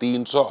300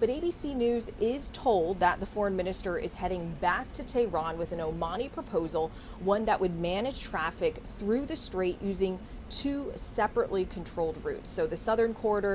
But ABC News is told that the foreign minister is heading back to Tehran with an Omani proposal, one that would manage traffic through the strait using 2 separately controlled routes. So the southern corridor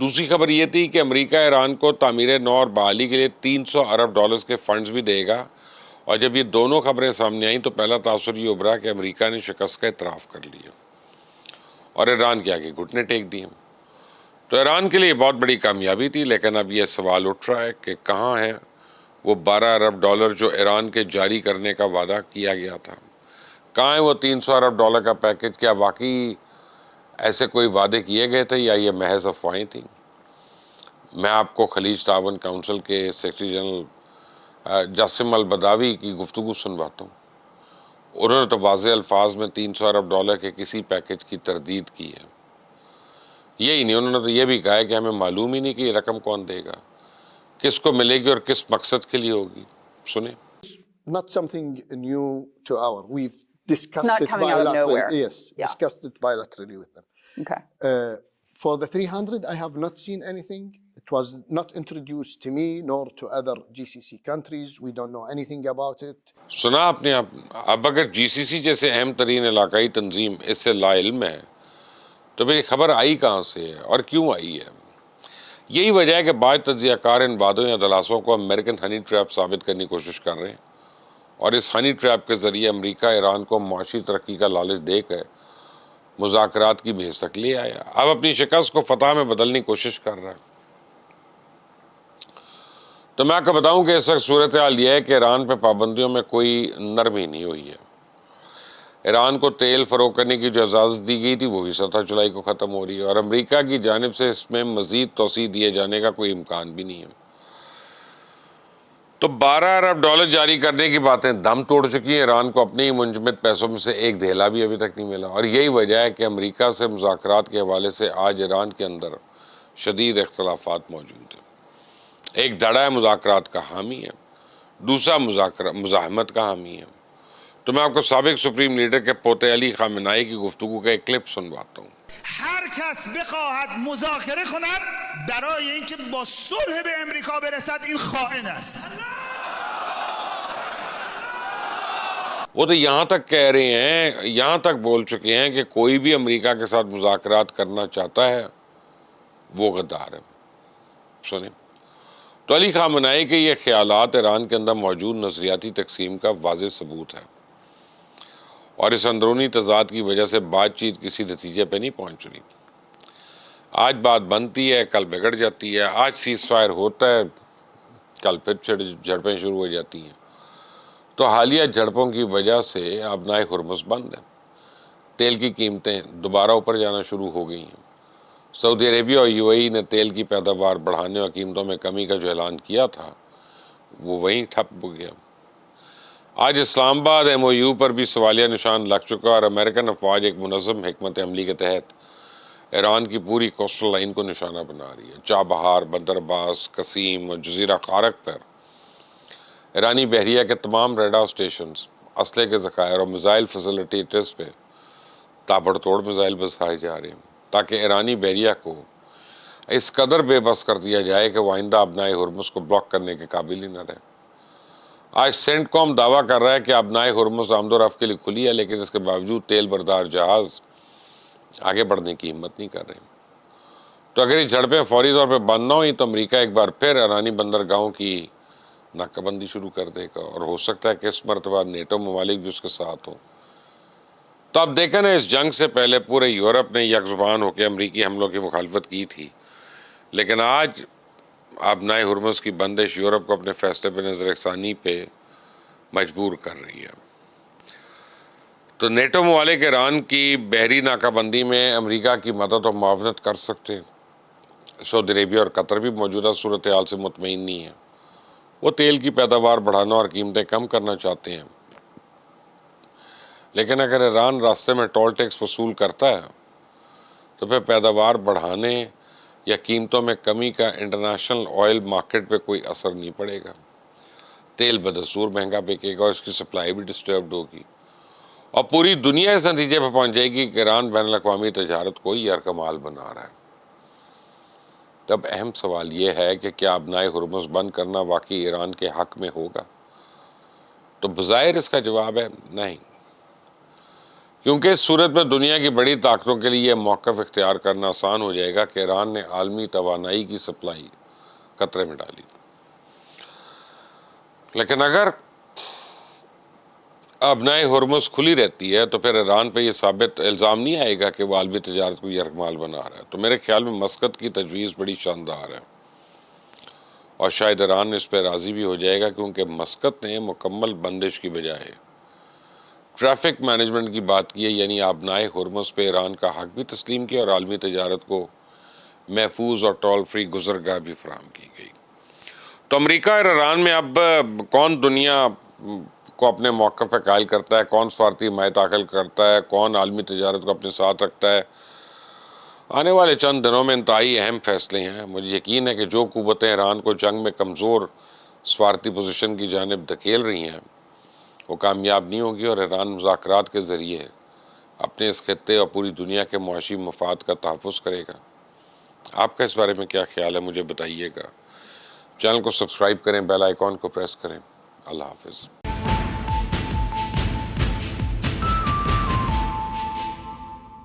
دوسری خبر یہ تھی کہ امریکہ ایران کو تعمیر نو اور بحالی کے لیے $300 ارب کے فنڈز بھی دے گا، اور جب یہ دونوں خبریں سامنے آئیں تو پہلا تاثر یہ ابھرا کہ امریکہ نے شکست کا اعتراف کر لیا اور ایران کے آگے گھٹنے ٹیک دیے۔ تو ایران کے لیے یہ بہت بڑی کامیابی تھی، لیکن اب یہ سوال اٹھ رہا ہے کہ کہاں ہے وہ $12 ارب جو ایران کے جاری کرنے کا وعدہ کیا گیا تھا؟ کہاں ہے وہ $300 ارب کا پیکج؟ کیا واقعی ایسے کوئی وعدے کیے گئے تھے یا یہ محض افواہیں تھیں؟ میں آپ کو خلیج تعاون کونسل کے سیکرٹری جنرل جاسم البداوی کی گفتگو سنواتا ہوں۔ انہوں نے تو واضح الفاظ میں $300 ارب کے کسی پیکج کی تردید کی ہے۔ یہی نہیں، انہوں نے تو یہ بھی کہا ہے کہ ہمیں معلوم ہی نہیں کہ یہ رقم کون دے گا، کس کو ملے گی اور کس مقصد کے لیے ہوگی۔ سنیں۔ Not something new to our. We've discussed not it coming out of bilaterally. nowhere. Yes, Yeah. discussed it bilaterally with them. Okay. For the 300, I have not seen anything. It was not introduced to me nor to other GCC countries. We don't know anything about it. سنا آپ نے؟ اب اگر جی سی سی جیسے اہم ترین علاقائی تنظیم اس سے لا علم ہے تو پھر یہ خبر آئی کہاں سے ہے اور کیوں آئی ہے؟ یہی وجہ ہے کہ بعض تجزیہ کار ان وعدوں یا دلاسوں کو امریکن ہنی ٹریپ ثابت کرنے کی کوشش کر رہے ہیں، اور اس ہنی ٹریپ کے ذریعے امریکہ ایران کو معاشی ترقی کا لالچ دے کر مذاکرات کی میز تک لے آیا، اب اپنی شکست کو فتح میں بدلنے کی کوشش کر رہا ہے۔ تو میں آپ کو بتاؤں کہ اس وقت صورتحال یہ ہے کہ ایران پہ پابندیوں میں کوئی نرمی نہیں ہوئی ہے۔ ایران کو تیل فروخت کرنے کی جو اجازت دی گئی تھی وہ بھی 7 جولائی کو ختم ہو رہی ہے، اور امریکہ کی جانب سے اس میں مزید توسیع دیے جانے کا کوئی امکان بھی نہیں ہے۔ تو $12 ارب جاری کرنے کی باتیں دم توڑ چکی ہیں، ایران کو اپنے ہی منجمد پیسوں میں سے ایک دھیلا بھی ابھی تک نہیں ملا، اور یہی وجہ ہے کہ امریکہ سے مذاکرات کے حوالے سے آج ایران کے اندر شدید اختلافات موجود ہیں۔ ایک دھڑا ہے مذاکرات کا حامی ہے، دوسرا مزاحمت کا حامی ہے۔ تو میں آپ کو سابق سپریم لیڈر کے پوتے علی خامنه‌ای کی گفتگو کا ایک کلپ سنواتا ہوں۔ هر کس بخواهد مذاکره کند برای اینکه با صلح به امریکا برسد این خائن است. وہ تو یہاں تک کہہ رہے ہیں، یہاں تک بول چکے ہیں کہ کوئی بھی امریکہ کے ساتھ مذاکرات کرنا چاہتا ہے وہ غدار ہے۔ سنیں۔ تو علی خامنه‌ای کے یہ خیالات ایران کے اندر موجود نظریاتی تقسیم کا واضح ثبوت ہے، اور اس اندرونی تضاد کی وجہ سے بات چیت کسی نتیجے پہ نہیں پہنچ رہی۔ آج بات بنتی ہے، کل بگڑ جاتی ہے، آج سیز فائر ہوتا ہے، کل پھر جھڑپیں شروع ہو جاتی ہیں۔ تو حالیہ جھڑپوں کی وجہ سے آبنائے ہرمز بند ہیں، تیل کی قیمتیں دوبارہ اوپر جانا شروع ہو گئی ہیں۔ سعودی عربیہ اور یو اے ای نے تیل کی پیداوار بڑھانے اور قیمتوں میں کمی کا جو اعلان کیا تھا وہ وہیں ٹھپ ہو گیا۔ آج اسلام آباد ایم او یو پر بھی سوالیہ نشان لگ چکا، اور امریکن افواج ایک منظم حکمت عملی کے تحت ایران کی پوری کوسٹل لائن کو نشانہ بنا رہی ہے۔ چابہار، بندر عباس، قسیم اور جزیرہ خارق پر ایرانی بحریہ کے تمام ریڈار سٹیشنز، اسلحے کے ذخائر اور میزائل فیسیلیٹیٹرز پہ تابڑ توڑ میزائل بسائے جا رہے ہیں، تاکہ ایرانی بحریہ کو اس قدر بے بس کر دیا جائے کہ وہ آئندہ آبنائے ہرمز کو بلاک کرنے کے قابل ہی نہ رہے۔ آج سینٹ کوم دعویٰ کر رہا ہے کہ آبنائے ہرمز آمد و رفت کے لیے کھلی ہے، لیکن اس کے باوجود تیل بردار جہاز آگے بڑھنے کی ہمت نہیں کر رہے۔ تو اگر یہ جھڑپیں فوری طور پہ بند نہ ہوئی تو امریکہ ایک بار پھر ایرانی بندرگاہوں کی ناکہ بندی شروع کر دے گا، اور ہو سکتا ہے کہ اس مرتبہ نیٹو ممالک بھی اس کے ساتھ ہوں۔ تو اب دیکھیں نا، اس جنگ سے پہلے پورے یورپ نے یک زبان ہو کے امریکی حملوں کی مخالفت کی تھی، لیکن آج آبنائے ہرمز کی بندش یورپ کو اپنے فیصلے پہ نظر ثانی پہ مجبور کر رہی ہے۔ تو نیٹو ممالک ایران کی بحری ناکہ بندی میں امریکہ کی مدد اور معاونت کر سکتے ہیں۔ سعودی عربیہ اور قطر بھی موجودہ صورتحال سے مطمئن نہیں ہیں، وہ تیل کی پیداوار بڑھانا اور قیمتیں کم کرنا چاہتے ہیں، لیکن اگر ایران راستے میں ٹول ٹیکس وصول کرتا ہے تو پھر پیداوار بڑھانے یا قیمتوں میں کمی کا انٹرنیشنل آئل مارکیٹ پہ کوئی اثر نہیں پڑے گا۔ تیل بدستور مہنگا بکے گا اور اس کی سپلائی بھی ڈسٹربڈ ہوگی، اور پوری دنیا اس نتیجے پہ پہنچ جائے گی کہ ایران بین الاقوامی تجارت کو ہی یرغمال بنا رہا ہے۔ تب اہم سوال یہ ہے کہ کیا آبنائے ہرمز بند کرنا واقعی ایران کے حق میں ہوگا؟ تو بظاہر اس کا جواب ہے نہیں، کیونکہ اس صورت میں دنیا کی بڑی طاقتوں کے لیے یہ موقف اختیار کرنا آسان ہو جائے گا کہ ایران نے عالمی توانائی کی سپلائی خطرے میں ڈالی. لیکن اگر ابنائے ہرمز کھلی رہتی ہے تو پھر ایران پہ یہ ثابت الزام نہیں آئے گا کہ وہ عالمی تجارت کو یرغمال بنا رہا ہے. تو میرے خیال میں مسقط کی تجویز بڑی شاندار ہے اور شاید ایران اس پہ راضی بھی ہو جائے گا، کیونکہ مسقط نے مکمل بندش کی بجائے ٹریفک مینجمنٹ کی بات کی ہے، یعنی ابنائے ہرمز پہ ایران کا حق بھی تسلیم کیا اور عالمی تجارت کو محفوظ اور ٹول فری گزرگاہ بھی فراہم کی گئی. تو امریکہ اور ایران میں اب کون دنیا کو اپنے موقف پہ قائل کرتا ہے، کون سفارتی حمایت حاصل کرتا ہے، کون عالمی تجارت کو اپنے ساتھ رکھتا ہے، آنے والے چند دنوں میں انتہائی اہم فیصلے ہیں. مجھے یقین ہے کہ جو قوتیں ایران کو جنگ میں کمزور سفارتی پوزیشن کی جانب دھکیل رہی ہیں وہ کامیاب نہیں ہوگی، اور ایران مذاکرات کے ذریعے اپنے اس خطے اور پوری دنیا کے معاشی مفاد کا تحفظ کرے گا. آپ کا اس بارے میں کیا خیال ہے مجھے بتائیے گا. چینل کو سبسکرائب کریں، بیل آئیکن کو پریس کریں. اللہ حافظ.